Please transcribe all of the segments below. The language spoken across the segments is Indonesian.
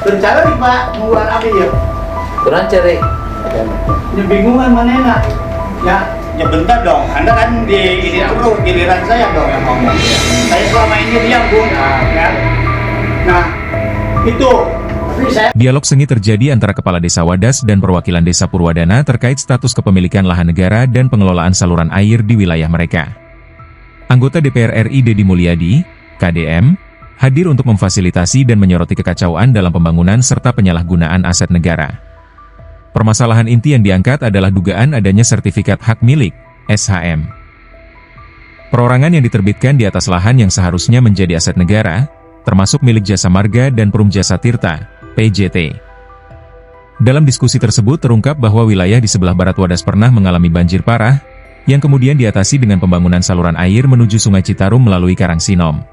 Rencana nih Pak, mengeluarkan apa ya? Kurang cari. Ini bingungan mana enak? Ya bentar dong, Anda kan di ini terus, giliran saya dong yang ngomong. Saya selama ini diam, Bung. Ya. Nah, itu. Tapi saya... Dialog sengit terjadi antara Kepala Desa Wadas dan perwakilan Desa Purwadana terkait status kepemilikan lahan negara dan pengelolaan saluran air di wilayah mereka. Anggota DPR RI Deddy Mulyadi, KDM, hadir untuk memfasilitasi dan menyoroti kekacauan dalam pembangunan serta penyalahgunaan aset negara. Permasalahan inti yang diangkat adalah dugaan adanya sertifikat hak milik, SHM. Perorangan yang diterbitkan di atas lahan yang seharusnya menjadi aset negara, termasuk milik Jasa Marga dan Perum Jasa Tirta, PJT. Dalam diskusi tersebut terungkap bahwa wilayah di sebelah barat Wadas pernah mengalami banjir parah, yang kemudian diatasi dengan pembangunan saluran air menuju Sungai Citarum melalui Karangsinom.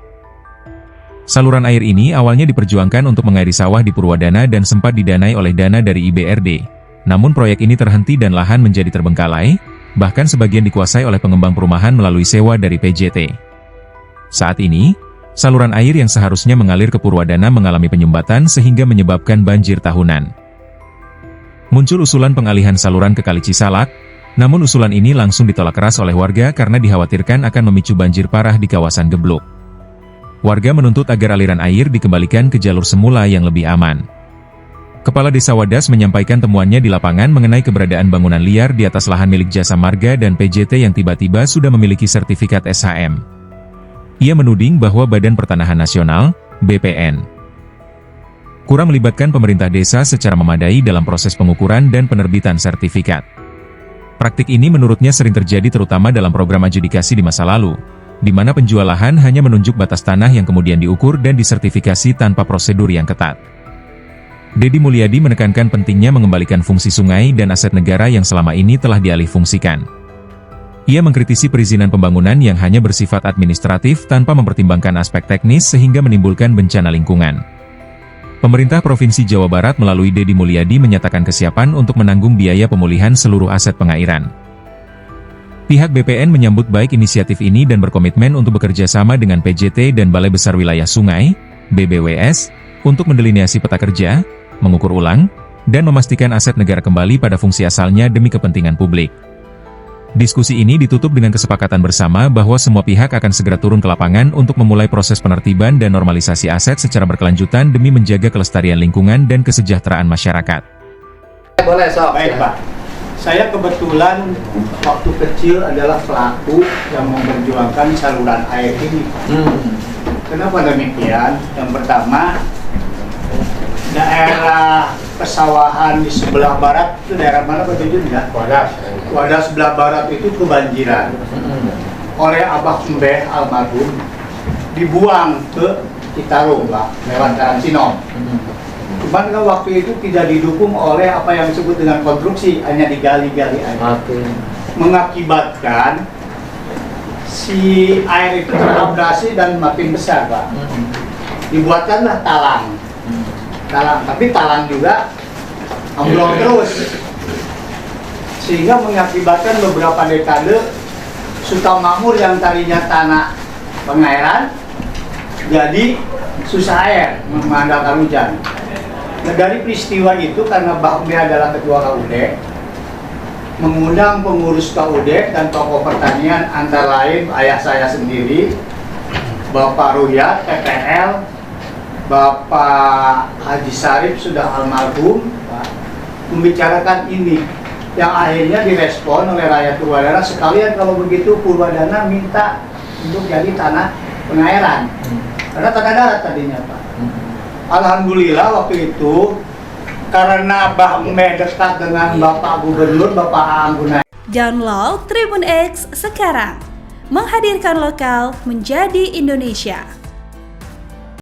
Saluran air ini awalnya diperjuangkan untuk mengairi sawah di Purwadana dan sempat didanai oleh dana dari IBRD. Namun proyek ini terhenti dan lahan menjadi terbengkalai, bahkan sebagian dikuasai oleh pengembang perumahan melalui sewa dari PJT. Saat ini, saluran air yang seharusnya mengalir ke Purwadana mengalami penyumbatan sehingga menyebabkan banjir tahunan. Muncul usulan pengalihan saluran ke Kali Cisalak, namun usulan ini langsung ditolak keras oleh warga karena dikhawatirkan akan memicu banjir parah di kawasan Geblok. Warga menuntut agar aliran air dikembalikan ke jalur semula yang lebih aman. Kepala Desa Wadas menyampaikan temuannya di lapangan mengenai keberadaan bangunan liar di atas lahan milik Jasa Marga dan PJT yang tiba-tiba sudah memiliki sertifikat SHM. Ia menuding bahwa Badan Pertanahan Nasional, BPN, kurang melibatkan pemerintah desa secara memadai dalam proses pengukuran dan penerbitan sertifikat. Praktik ini menurutnya sering terjadi terutama dalam program adjudikasi di masa lalu, di mana penjual lahan hanya menunjuk batas tanah yang kemudian diukur dan disertifikasi tanpa prosedur yang ketat. Deddy Mulyadi menekankan pentingnya mengembalikan fungsi sungai dan aset negara yang selama ini telah dialihfungsikan. Ia mengkritisi perizinan pembangunan yang hanya bersifat administratif tanpa mempertimbangkan aspek teknis sehingga menimbulkan bencana lingkungan. Pemerintah Provinsi Jawa Barat melalui Deddy Mulyadi menyatakan kesiapan untuk menanggung biaya pemulihan seluruh aset pengairan. Pihak BPN menyambut baik inisiatif ini dan berkomitmen untuk bekerja sama dengan PJT dan Balai Besar Wilayah Sungai, BBWS, untuk mendelineasi peta kerja, mengukur ulang, dan memastikan aset negara kembali pada fungsi asalnya demi kepentingan publik. Diskusi ini ditutup dengan kesepakatan bersama bahwa semua pihak akan segera turun ke lapangan untuk memulai proses penertiban dan normalisasi aset secara berkelanjutan demi menjaga kelestarian lingkungan dan kesejahteraan masyarakat. Boleh, Sob. Baik, Pak. Saya kebetulan waktu kecil adalah pelaku yang memperjuangkan saluran air ini. Kenapa demikian? Yang pertama, daerah pesawahan di sebelah barat itu daerah mana Pak Jujun ya? Wadas sebelah barat itu kebanjiran oleh Abah Mbeh almarhum, dibuang ke Citarum Pak, lewat Karangsinom. Cuman kan waktu itu tidak didukung oleh apa yang disebut dengan konstruksi, hanya digali-gali aja. Mengakibatkan si air itu terabrasi dan makin besar Pak. Dibuatkanlah talang, tapi talang juga ambrol terus, sehingga mengakibatkan beberapa dekade Sukamakmur yang tadinya tanah pengairan jadi susah air mengandalkan hujan. Nah, dari peristiwa itu karena Mbah Mbeh adalah ketua KUD, mengundang pengurus KUD dan tokoh pertanian antara lain ayah saya sendiri, Bapak Ruyat, PPL, Bapak Haji Sarip sudah almarhum, membicarakan ini, yang akhirnya direspon oleh rakyat Purwadana. Sekalian kalau begitu Purwadana minta untuk jadi tanah pengairan, karena tanah darat tadinya Pak. Alhamdulillah waktu itu karena Mbah Mbeh dekat dengan Bapak Gubernur, Bapak Aang Gunai. Download Tribun X sekarang, menghadirkan lokal menjadi Indonesia.